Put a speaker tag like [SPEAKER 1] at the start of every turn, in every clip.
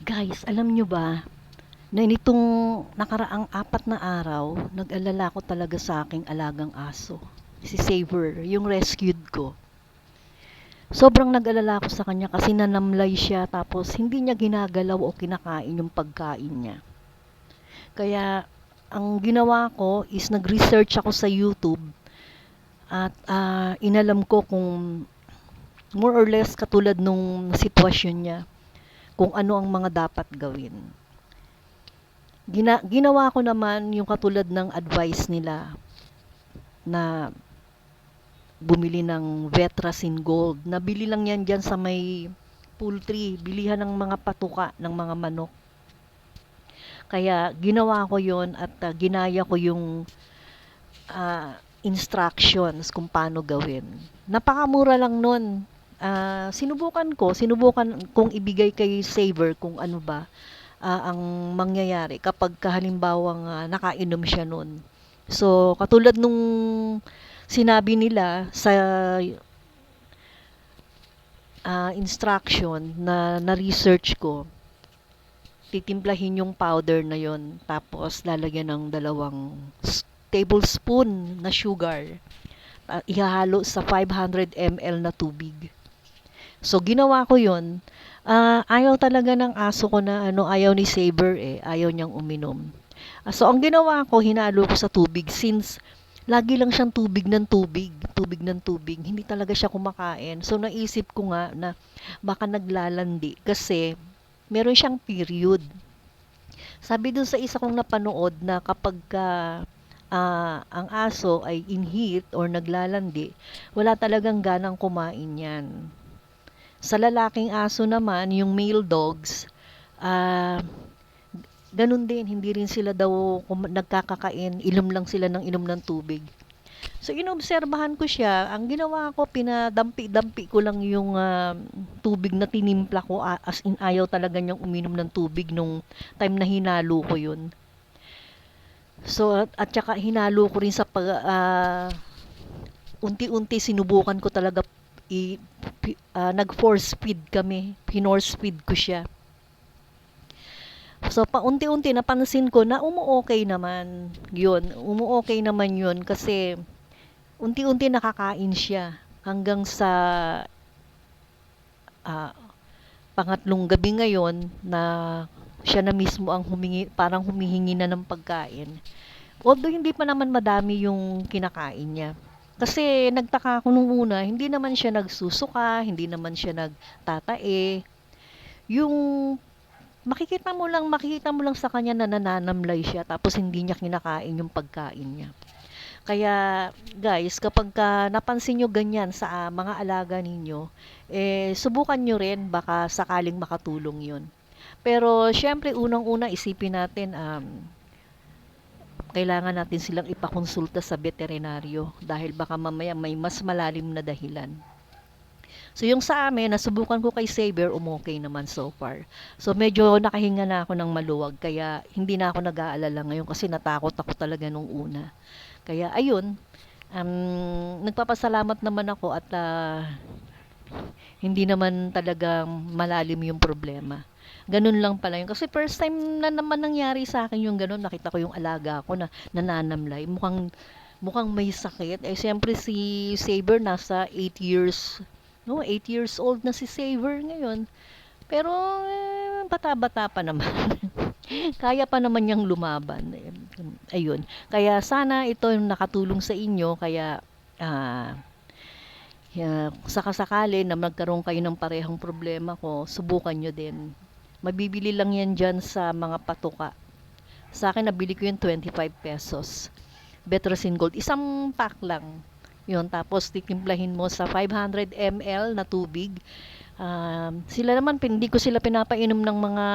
[SPEAKER 1] Guys, alam nyo ba, na nitong nakaraang 4 na araw, nag-alala ko talaga sa aking alagang aso. Si Saver, yung rescued ko. Sobrang nag-alala ako sa kanya kasi nanamlay siya tapos hindi niya ginagalaw o kinakain yung pagkain niya. Kaya, ang ginawa ko is nag-research ako sa YouTube at inalam ko kung more or less katulad nung sitwasyon niya, kung ano ang mga dapat gawin. Ginawa ko naman yung katulad ng advice nila na bumili ng Vetracin Gold. Nabili lang yan dyan sa may poultry, bilihan ng mga patuka ng mga manok. Kaya ginawa ko yon at ginaya ko yung instructions kung paano gawin. Napakamura lang nun. Sinubukan kong ibigay kay Saver kung ano ba ang mangyayari kapag halimbawang nakainom siya nun. So, katulad nung sinabi nila sa instruction na na-research ko, titimplahin yung powder na yon tapos lalagyan ng 2 tablespoon na sugar. Ihahalo sa 500 ml na tubig. So, ginawa ko yon. Ayaw talaga ng aso ko na ayaw ni Saber ayaw niyang uminom. So, ang ginawa ko, hinalo ko sa tubig since lagi lang siyang tubig ng tubig, hindi talaga siya kumakain. So, naisip ko nga na baka naglalandi kasi meron siyang period. Sabi dun sa isa kong napanood na kapag ang aso ay in heat or naglalandi, wala talagang ganang kumain yan. Sa lalaking aso naman, yung male dogs, ganun din, hindi rin sila daw nagkakakain, inom lang sila ng inom ng tubig. So, inobserbahan ko siya. Ang ginawa ko, pinadampi-dampi ko lang yung tubig na tinimpla ko. As in, ayaw talaga niyang uminom ng tubig nung time na hinalo ko yun. So, at saka hinalo ko rin sa unti-unti sinubukan ko talaga nag-force feed kami. Pinorse feed ko siya. So, paunti-unti napansin ko na umu-okay naman yun. Umu-okay naman yun kasi unti-unti nakakain siya hanggang sa pangatlong gabi ngayon na siya na mismo ang parang humihingi na ng pagkain. Although hindi pa naman madami yung kinakain niya. Kasi nagtaka ako nung una, hindi naman siya nagsusuka, hindi naman siya nagtatae. Yung makikita mo lang sa kanya na nananamlay siya tapos hindi niya kinakain yung pagkain niya. Kaya guys, kapag napansin nyo ganyan sa mga alaga ninyo, subukan nyo rin, baka sakaling makatulong yun. Pero syempre unang-una isipin natin, kailangan natin silang ipakonsulta sa veterinaryo dahil baka mamaya may mas malalim na dahilan. So yung sa amin, nasubukan ko kay Saber, umokay naman so far. So medyo nakahinga na ako ng maluwag, kaya hindi na ako nag-aalala ngayon kasi natakot ako talaga nung una. Kaya ayun, nagpapasalamat naman ako at hindi naman talagang malalim yung problema. Ganun lang pala yun. Kasi first time na naman nangyari sa akin yung ganun. Nakita ko yung alaga ko na nananamlay. Mukhang may sakit. Siyempre si Saber nasa 8 years. No, 8 years old na si Saber ngayon. Pero bata-bata pa naman. Kaya pa naman niyang lumaban. Ayun. Kaya sana ito yung nakatulong sa inyo. Kaya sakasakali na magkaroon kayo ng parehong problema ko, subukan nyo din. Mabibili lang yan dyan sa mga patuka. Sa akin, nabili ko yung 25 pesos. Vetracin Gold. Isang pack lang. Yun, tapos titimplahin mo sa 500 ml na tubig. Sila naman, hindi ko sila pinapainom ng mga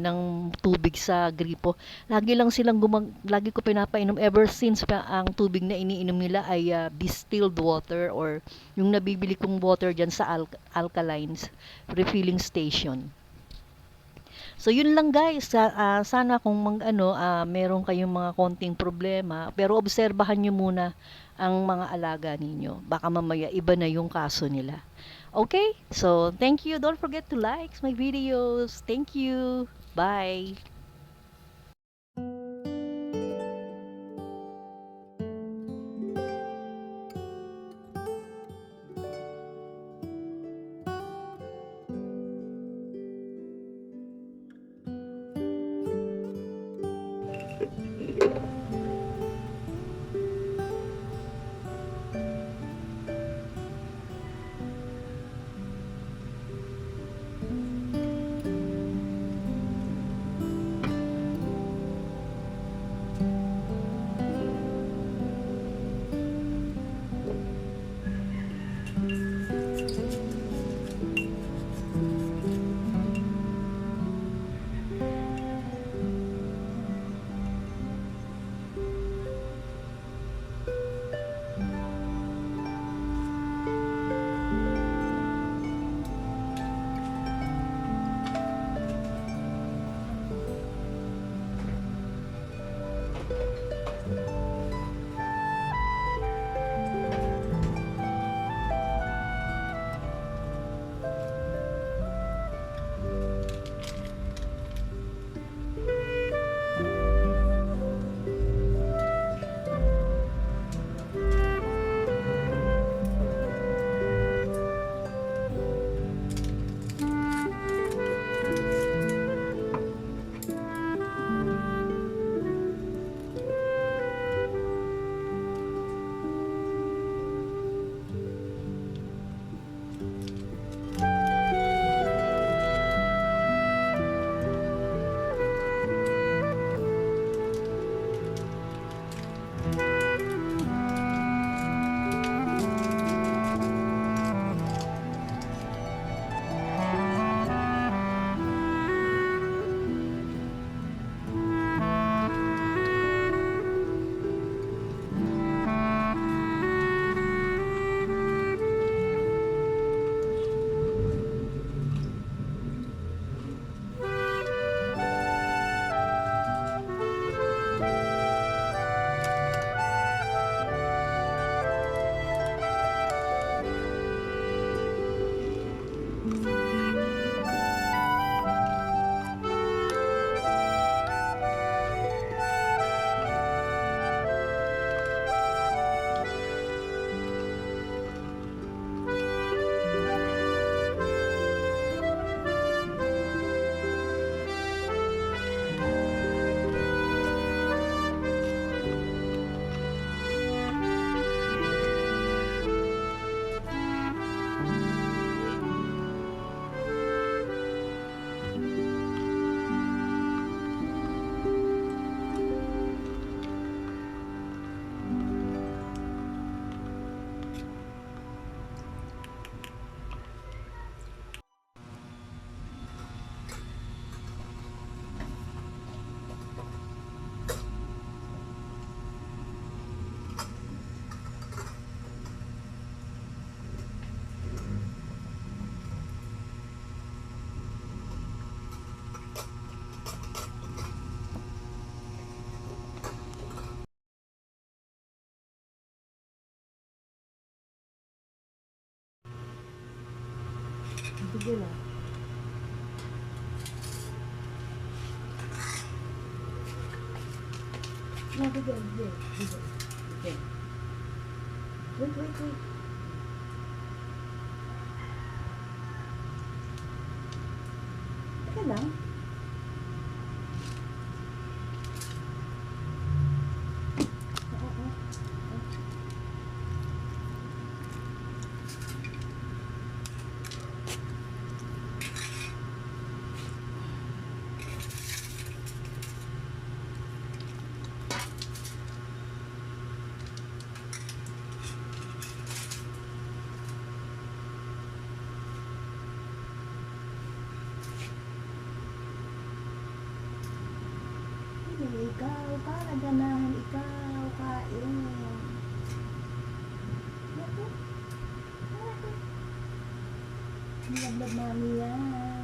[SPEAKER 1] ng tubig sa gripo. Lagi ko pinapainom ever since ang tubig na iniinom nila ay distilled water or yung nabibili kong water diyan sa alkalines refilling station. So yun lang guys, sana kung meron kayong mga konting problema, pero obserbahan nyo muna ang mga alaga ninyo. Baka mamaya iba na yung kaso nila. Okay, so thank you. Don't forget to like my videos. Thank you. Bye. Sige na. No, bigyan. Wait. Teka lang. Ikaw, para ganahan, ikaw, kain. Naku. Nilablab mami yan.